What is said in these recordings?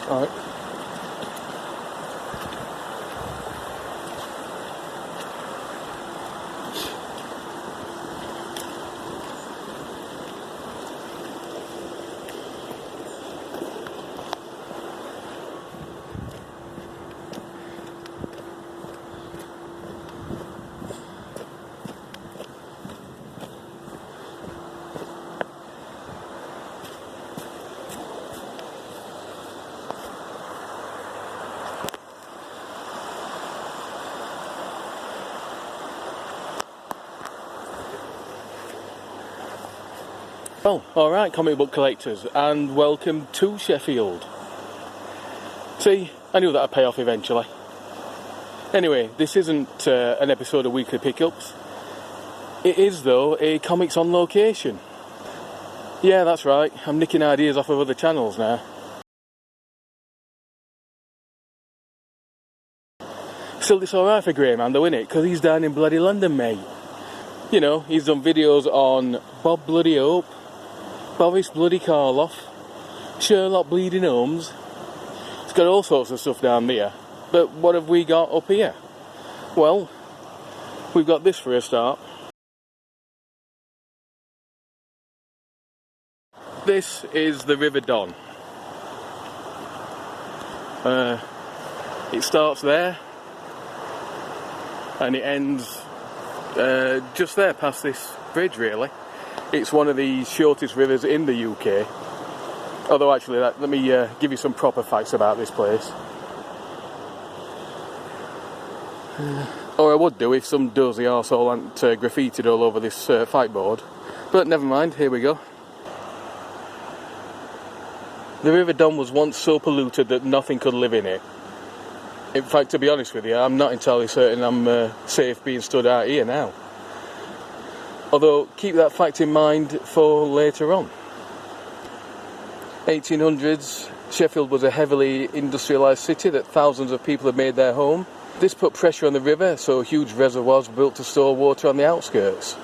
Alright. Well, alright comic book collectors, and welcome to Sheffield. See, I knew that'd pay off eventually. Anyway, this isn't an episode of Weekly Pickups. It is, though, a comics on location. Yeah, that's right, I'm nicking ideas off of other channels now. Still, it's alright for Greyman though, innit? Because he's down in bloody London, mate. You know, he's done videos on Bob Bloody Hope, Boris Bloody Karloff, Sherlock Bleeding Holmes. It's got all sorts of stuff down there. But what have we got up here? Well, we've got this for a start. This is the River Don. It starts there and it ends just there past this bridge, really. It's one of the shortest rivers in the UK. Although actually, let me give you some proper facts about this place. Or I would do if some dozy arsehole hadn't graffitied all over this fight board. But never mind, here we go. The River Don was once so polluted that nothing could live in it. In fact, to be honest with you, I'm not entirely certain I'm safe being stood out here now. Although, keep that fact in mind for later on. 1800s, Sheffield was a heavily industrialised city that thousands of people had made their home. This put pressure on the river, so huge reservoirs were built to store water on the outskirts.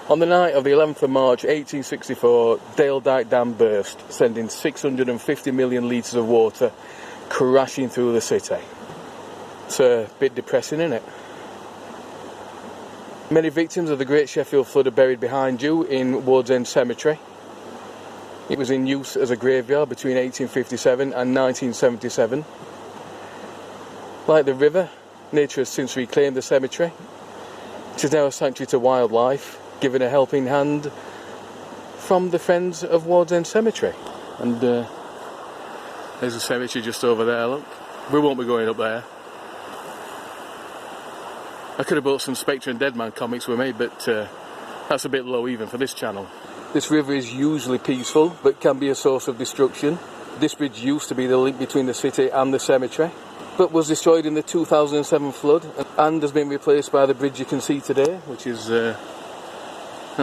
On the night of the 11th of March 1864, Dale Dyke Dam burst, sending 650 million litres of water crashing through the city. It's a bit depressing, isn't it? Many victims of the Great Sheffield Flood are buried behind you in Ward's End Cemetery. It was in use as a graveyard between 1857 and 1977. Like the river, nature has since reclaimed the cemetery. It is now a sanctuary to wildlife, given a helping hand from the Friends of Ward's End Cemetery. And there's a cemetery just over there, look. We won't be going up there. I could have bought some Spectre and Deadman comics with me, but that's a bit low even for this channel. This river is usually peaceful, but can be a source of destruction. This bridge used to be the link between the city and the cemetery, but was destroyed in the 2007 flood and has been replaced by the bridge you can see today, which is that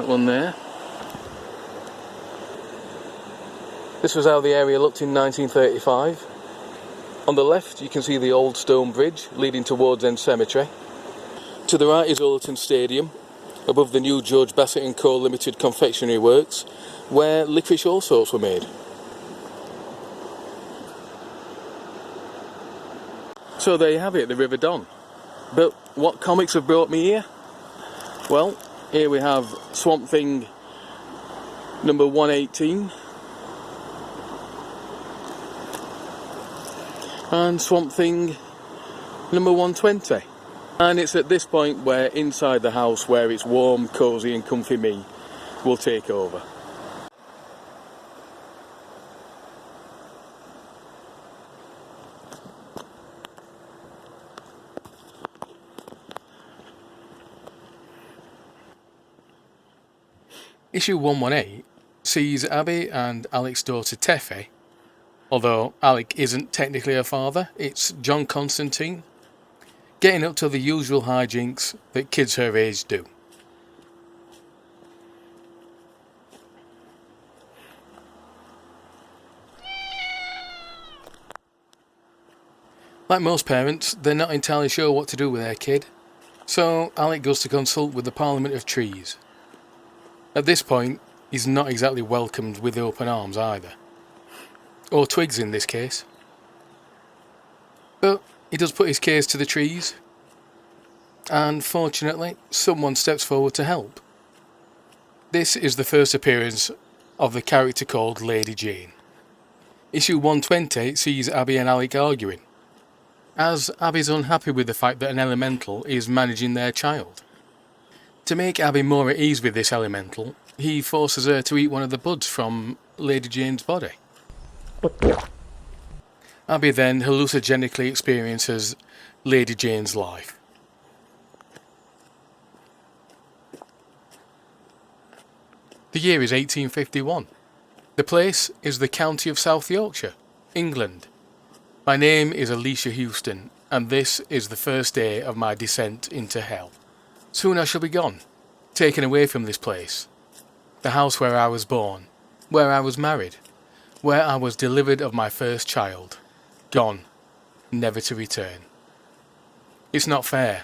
one there. This was how the area looked in 1935. On the left you can see the old stone bridge leading towards End Cemetery. To the right is Ullerton Stadium, above the new George Bassett & Co Limited Confectionery Works, where licorice all sorts were made. So there you have it, the River Don. But what comics have brought me here? Well, here we have Swamp Thing number 118 and Swamp Thing number 120. And it's at this point where inside the house, where it's warm, cosy and comfy me, will take over. Issue 118 sees Abby and Alec's daughter Teffy, although Alec isn't technically her father, it's John Constantine, getting up to the usual hijinks that kids her age do. Like most parents, they're not entirely sure what to do with their kid, so Alec goes to consult with the Parliament of Trees. At this point, he's not exactly welcomed with open arms either. or twigs in this case. But he does put his case to the trees, and fortunately someone steps forward to help. This is the first appearance of the character called Lady Jane. Issue 120 sees Abby and Alec arguing, as Abby's unhappy with the fact that an elemental is managing their child. To make Abby more at ease with this elemental, he forces her to eat one of the buds from Lady Jane's body. Abby then hallucinogenically experiences Lady Jane's life. The year is 1851. The place is the county of South Yorkshire, England. My name is Alicia Houston, and this is the first day of my descent into hell. Soon I shall be gone, taken away from this place, the house where I was born, where I was married, where I was delivered of my first child. Gone, never to return. It's not fair.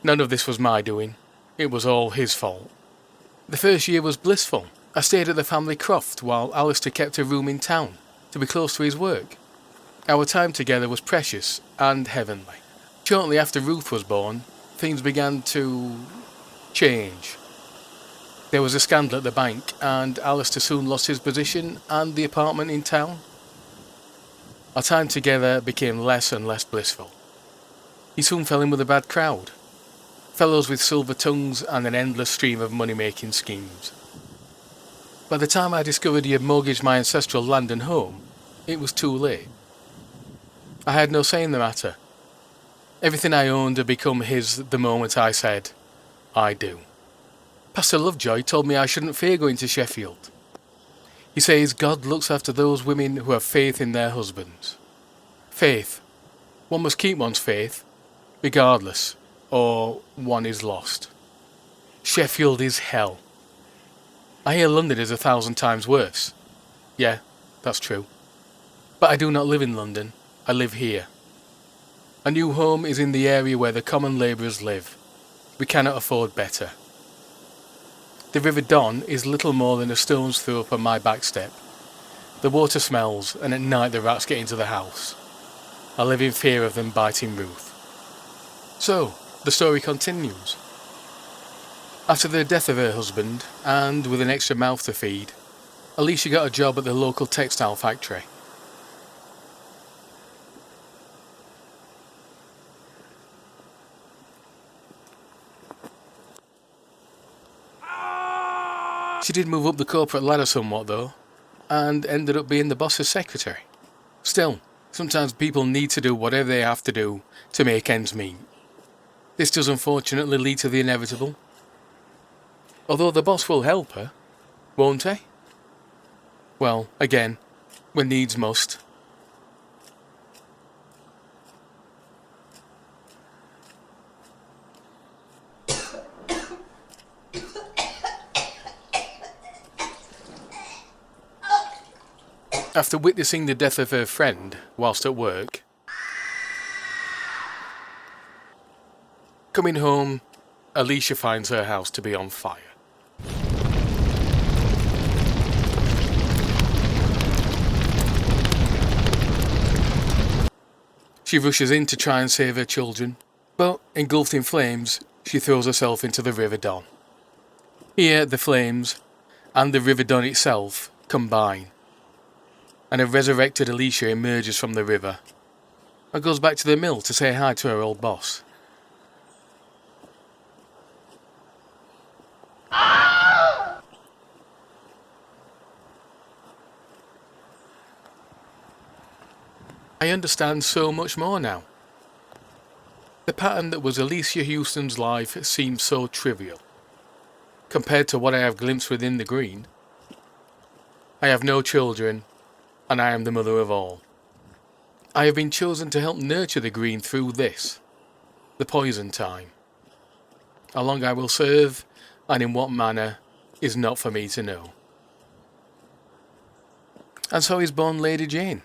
None of this was my doing. It was all his fault. The first year was blissful. I stayed at the family croft while Alistair kept a room in town to be close to his work. Our time together was precious and heavenly. Shortly after Ruth was born, things began to change. There was a scandal at the bank, and Alistair soon lost his position and the apartment in town. Our time together became less and less blissful. He soon fell in with a bad crowd, fellows with silver tongues and an endless stream of money-making schemes. By the time I discovered he had mortgaged my ancestral land and home, it was too late. I had no say in the matter. Everything I owned had become his the moment I said, I do. Pastor Lovejoy told me I shouldn't fear going to Sheffield. He says God looks after those women who have faith in their husbands. Faith. One must keep one's faith, regardless, or one is lost. Sheffield is hell. I hear London is 1,000 times worse. Yeah, that's true. But I do not live in London. I live here. A new home is in the area where the common labourers live. We cannot afford better. The River Don is little more than a stone's throw up on my back step. The water smells, and at night the rats get into the house. I live in fear of them biting Ruth. So, the story continues. After the death of her husband, and with an extra mouth to feed, Alicia got a job at the local textile factory. She did move up the corporate ladder somewhat though, and ended up being the boss's secretary. Still, sometimes people need to do whatever they have to do to make ends meet. This does unfortunately lead to the inevitable. Although the boss will help her, won't he? Well, again, when needs must. After witnessing the death of her friend whilst at work, coming home, Alicia finds her house to be on fire. She rushes in to try and save her children, but engulfed in flames, she throws herself into the River Don. Here, the flames and the River Don itself combine, and a resurrected Alicia emerges from the river and goes back to the mill to say hi to her old boss. I understand so much more now. The pattern that was Alicia Houston's life seems so trivial, compared to what I have glimpsed within the green. I have no children, and I am the mother of all. I have been chosen to help nurture the green through this, the poison time. How long I will serve, and in what manner, is not for me to know. And so is born Lady Jane,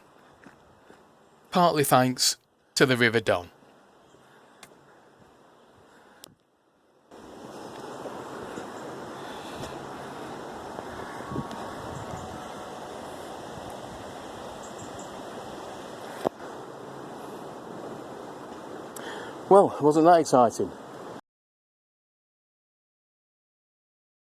partly thanks to the River Don. Well, wasn't that exciting?